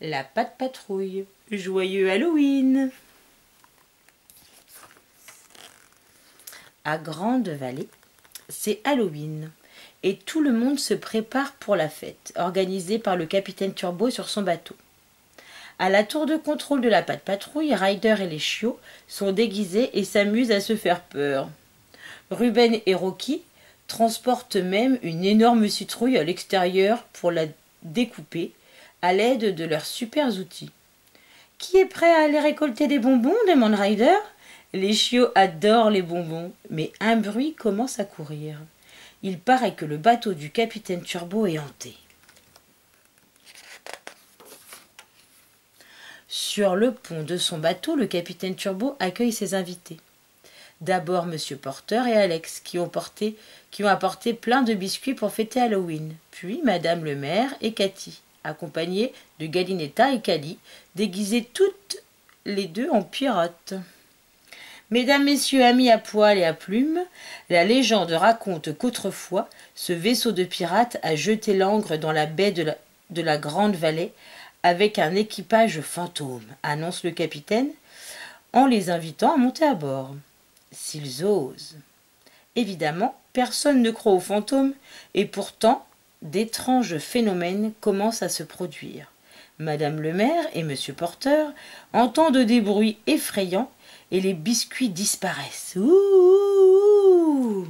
La Patte Patrouille. Joyeux Halloween! À Grande-Vallée, c'est Halloween et tout le monde se prépare pour la fête organisée par le capitaine Turbo sur son bateau. À la tour de contrôle de la Patte Patrouille, Ryder et les chiots sont déguisés et s'amusent à se faire peur. Ruben et Rocky transportent même une énorme citrouille à l'extérieur pour la découper à l'aide de leurs super outils. « Qui est prêt à aller récolter des bonbons ?» demande Ryder. Les chiots adorent les bonbons, mais un bruit commence à courir. Il paraît que le bateau du capitaine Turbo est hanté. Sur le pont de son bateau, le capitaine Turbo accueille ses invités. D'abord Monsieur Porter et Alex, qui ont apporté plein de biscuits pour fêter Halloween. Puis Madame le maire et Cathy, accompagnées de Galinetta et Cali, déguisées toutes les deux en pirates. Mesdames, messieurs, amis à poil et à plumes, la légende raconte qu'autrefois, ce vaisseau de pirates a jeté l'ancre dans la baie de la Grande-Vallée avec un équipage fantôme, annonce le capitaine, en les invitant à monter à bord. S'ils osent. Évidemment, personne ne croit aux fantômes, et pourtant, d'étranges phénomènes commencent à se produire. Madame le maire et Monsieur Porter entendent des bruits effrayants et les biscuits disparaissent. Ouh!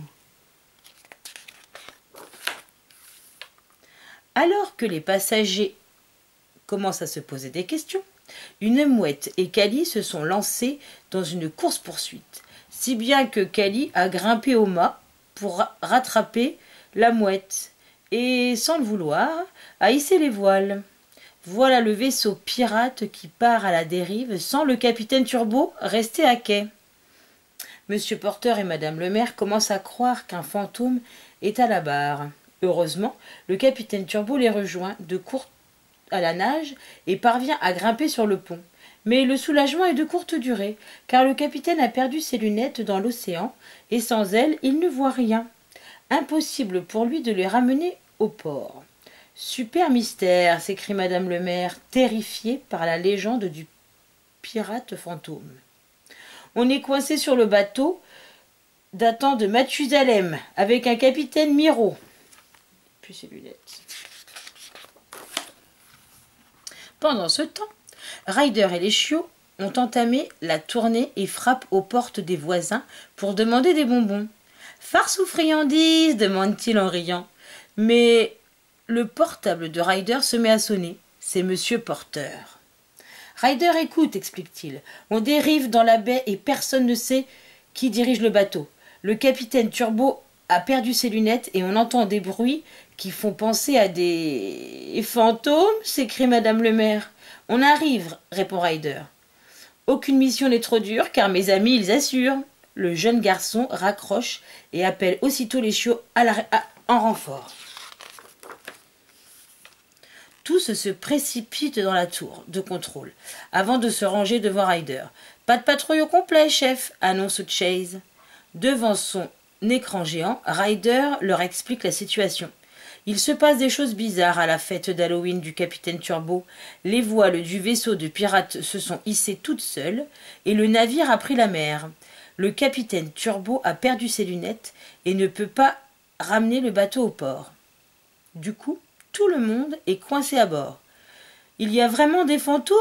Alors que les passagers commencent à se poser des questions, une mouette et Cali se sont lancés dans une course-poursuite, si bien que Cali a grimpé au mât pour rattraper la mouette et, sans le vouloir, a hissé les voiles. Voilà le vaisseau pirate qui part à la dérive sans le capitaine Turbo resté à quai. Monsieur Porter et Madame le maire commencent à croire qu'un fantôme est à la barre. Heureusement, le capitaine Turbo les rejoint de court à la nage et parvient à grimper sur le pont. Mais le soulagement est de courte durée, car le capitaine a perdu ses lunettes dans l'océan et sans elles, il ne voit rien. Impossible pour lui de les ramener au port. Super mystère, s'écrie Madame le maire, terrifiée par la légende du pirate fantôme. On est coincé sur le bateau datant de Mathusalem, avec un capitaine Miro. Puis ses lunettes. Pendant ce temps, Ryder et les chiots ont entamé la tournée et frappent aux portes des voisins pour demander des bonbons. « Farce ou friandises ?» demande-t-il en riant. Mais le portable de Ryder se met à sonner. C'est Monsieur Porter. « Ryder, écoute, explique-t-il. On dérive dans la baie et personne ne sait qui dirige le bateau. Le capitaine Turbo a perdu ses lunettes et on entend des bruits qui font penser à des fantômes, s'écrie Madame le maire. On arrive, répond Ryder. Aucune mission n'est trop dure, car mes amis, ils assurent. Le jeune garçon raccroche et appelle aussitôt les chiots en renfort. Tous se précipitent dans la tour de contrôle, avant de se ranger devant Ryder. « Pas de patrouille au complet, chef !» annonce Chase. Devant son écran géant, Ryder leur explique la situation. Il se passe des choses bizarres à la fête d'Halloween du capitaine Turbo. Les voiles du vaisseau de pirates se sont hissées toutes seules et le navire a pris la mer. Le capitaine Turbo a perdu ses lunettes et ne peut pas ramener le bateau au port. Du coup, tout le monde est coincé à bord. « Il y a vraiment des fantômes ?»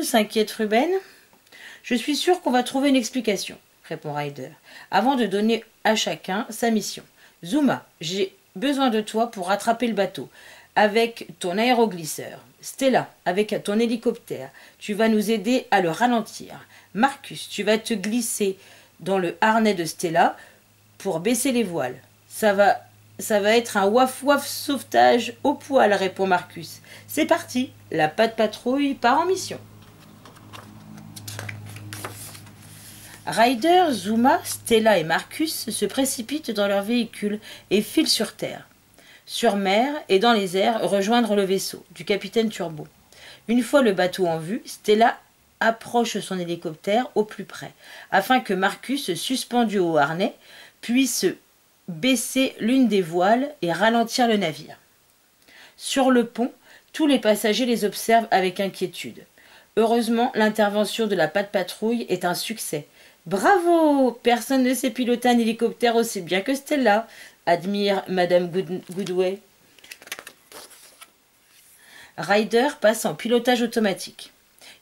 s'inquiète Ruben. « Je suis sûr qu'on va trouver une explication », répond Ryder, avant de donner à chacun sa mission. « Zuma, j'ai besoin de toi pour rattraper le bateau avec ton aéroglisseur. Stella, avec ton hélicoptère, tu vas nous aider à le ralentir. Marcus, tu vas te glisser dans le harnais de Stella pour baisser les voiles. Ça va être un waf-waf sauvetage au poil, répond Marcus. C'est parti, la Patte Patrouille part en mission. Ryder, Zuma, Stella et Marcus se précipitent dans leur véhicule et filent sur terre, sur mer et dans les airs rejoindre le vaisseau du capitaine Turbo. Une fois le bateau en vue, Stella approche son hélicoptère au plus près, afin que Marcus, suspendu au harnais, puisse baisser l'une des voiles et ralentir le navire. Sur le pont, Tous les passagers les observent avec inquiétude. Heureusement, l'intervention de la Pat Patrouille est un succès. Bravo! Personne ne sait piloter un hélicoptère aussi bien que Stella, admire Madame Goodway. Ryder passe en pilotage automatique.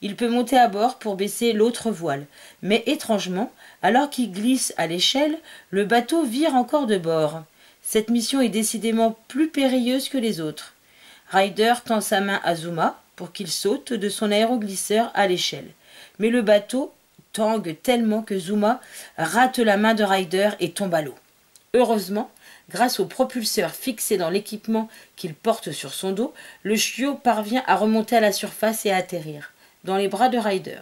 Il peut monter à bord pour baisser l'autre voile, mais étrangement, alors qu'il glisse à l'échelle, le bateau vire encore de bord. Cette mission est décidément plus périlleuse que les autres. Ryder tend sa main à Zuma pour qu'il saute de son aéroglisseur à l'échelle. Mais le bateau tangue tellement que Zuma rate la main de Ryder et tombe à l'eau. Heureusement, grâce au propulseur fixé dans l'équipement qu'il porte sur son dos, le chiot parvient à remonter à la surface et à atterrir dans les bras de Ryder.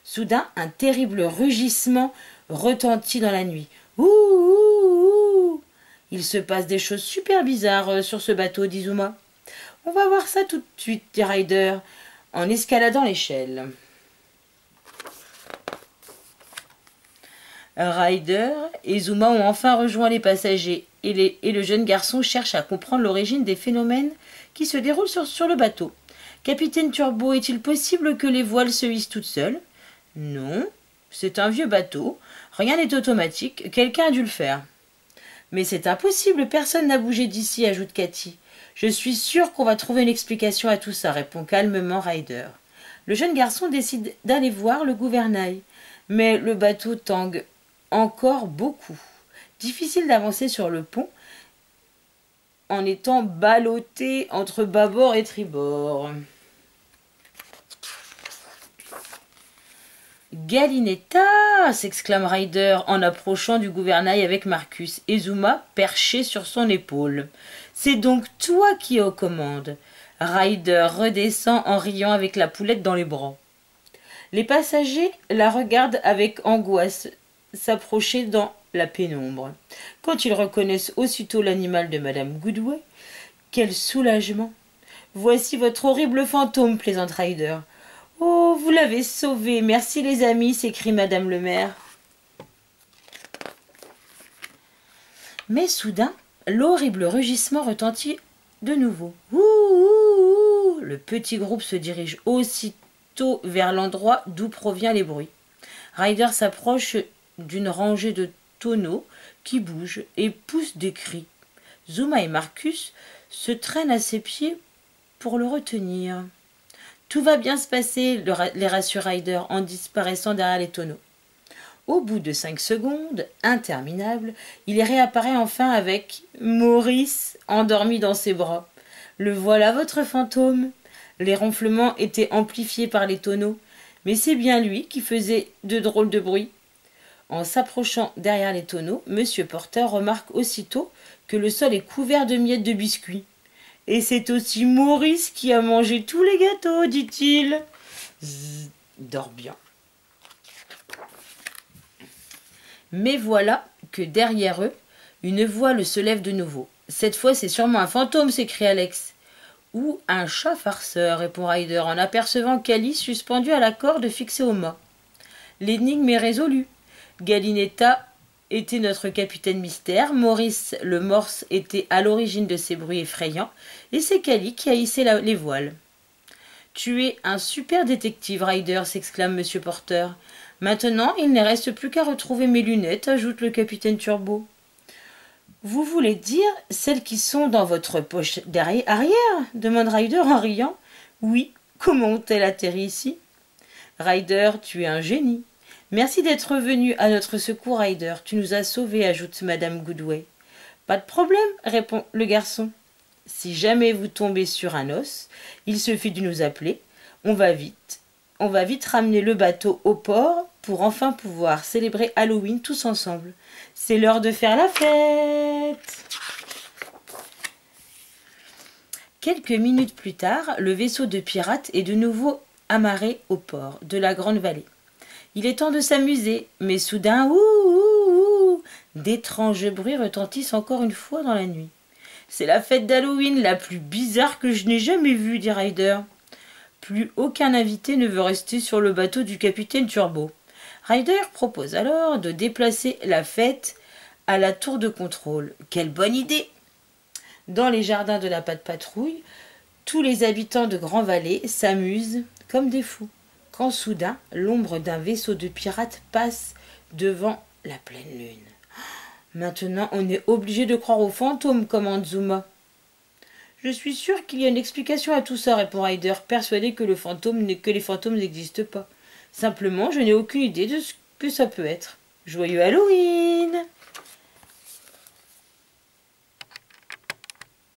Soudain, un terrible rugissement retentit dans la nuit. Ouh, ouh, ouh. Il se passe des choses super bizarres sur ce bateau, dit Zuma. On va voir ça tout de suite, dit Ryder, en escaladant l'échelle. Ryder et Zuma ont enfin rejoint les passagers et le jeune garçon cherche à comprendre l'origine des phénomènes qui se déroulent sur le bateau. Capitaine Turbo, est-il possible que les voiles se hissent toutes seules? Non, c'est un vieux bateau. Rien n'est automatique, quelqu'un a dû le faire. Mais c'est impossible, personne n'a bougé d'ici, ajoute Cathy. Je suis sûre qu'on va trouver une explication à tout ça, répond calmement Ryder. Le jeune garçon décide d'aller voir le gouvernail. Mais le bateau tangue encore beaucoup. Difficile d'avancer sur le pont en étant ballotté entre bâbord et tribord. Galinetta, s'exclame Ryder en approchant du gouvernail avec Marcus et Zuma perché sur son épaule. C'est donc toi qui es aux commandes. Ryder redescend en riant avec la poulette dans les bras. Les passagers la regardent avec angoisse s'approcher dans la pénombre. Quand ils reconnaissent aussitôt l'animal de Madame Goodway, quel soulagement! Voici votre horrible fantôme, plaisante Ryder. Oh, vous l'avez sauvé, merci les amis, s'écrie Madame le maire. Mais soudain, l'horrible rugissement retentit de nouveau. Ouh, ouh, ouh. Le petit groupe se dirige aussitôt vers l'endroit d'où proviennent les bruits. Ryder s'approche d'une rangée de tonneaux qui bougent et poussent des cris. Zuma et Marcus se traînent à ses pieds pour le retenir. Tout va bien se passer, les rassure Ryder en disparaissant derrière les tonneaux. Au bout de 5 secondes, interminables, il réapparaît enfin avec Maurice endormi dans ses bras. Le voilà votre fantôme. Les ronflements étaient amplifiés par les tonneaux, mais c'est bien lui qui faisait de drôles de bruits. En s'approchant derrière les tonneaux, M. Porter remarque aussitôt que le sol est couvert de miettes de biscuits. « Et c'est aussi Maurice qui a mangé tous les gâteaux, dit-il. » Dors bien. Mais voilà que derrière eux, une voile se lève de nouveau. Cette fois, c'est sûrement un fantôme, s'écrie Alex. Ou un chat farceur, répond Ryder en apercevant Cali suspendu à la corde fixée au mât. L'énigme est résolue. Galinetta était notre capitaine mystère, Maurice le morse était à l'origine de ces bruits effrayants, et c'est Cali qui a hissé les voiles. « Tu es un super détective, Ryder, s'exclame M. Porter. Maintenant, il ne reste plus qu'à retrouver mes lunettes, ajoute le capitaine Turbo. Vous voulez dire celles qui sont dans votre poche arrière demande Ryder en riant. Oui, comment ont-elles atterri ici? Ryder, tu es un génie. Merci d'être venu à notre secours, Ryder. Tu nous as sauvés, ajoute Madame Goodway. Pas de problème, répond le garçon. Si jamais vous tombez sur un os, il suffit de nous appeler. On va vite ramener le bateau au port pour enfin pouvoir célébrer Halloween tous ensemble. C'est l'heure de faire la fête. Quelques minutes plus tard, le vaisseau de pirates est de nouveau amarré au port de la Grande Vallée. Il est temps de s'amuser, mais soudain, ouh, d'étranges bruits retentissent encore une fois dans la nuit. C'est la fête d'Halloween la plus bizarre que je n'ai jamais vue, dit Ryder. Plus aucun invité ne veut rester sur le bateau du capitaine Turbo. Ryder propose alors de déplacer la fête à la tour de contrôle. Quelle bonne idée! Dans les jardins de la Pat Patrouille, Tous les habitants de Grand Vallée s'amusent comme des fous, quand soudain l'ombre d'un vaisseau de pirates passe devant la pleine lune. Maintenant, on est obligé de croire aux fantômes, commande Zuma. Je suis sûr qu'il y a une explication à tout ça, répond Ryder, persuadé que les fantômes n'existent pas. Simplement, je n'ai aucune idée de ce que ça peut être. Joyeux Halloween!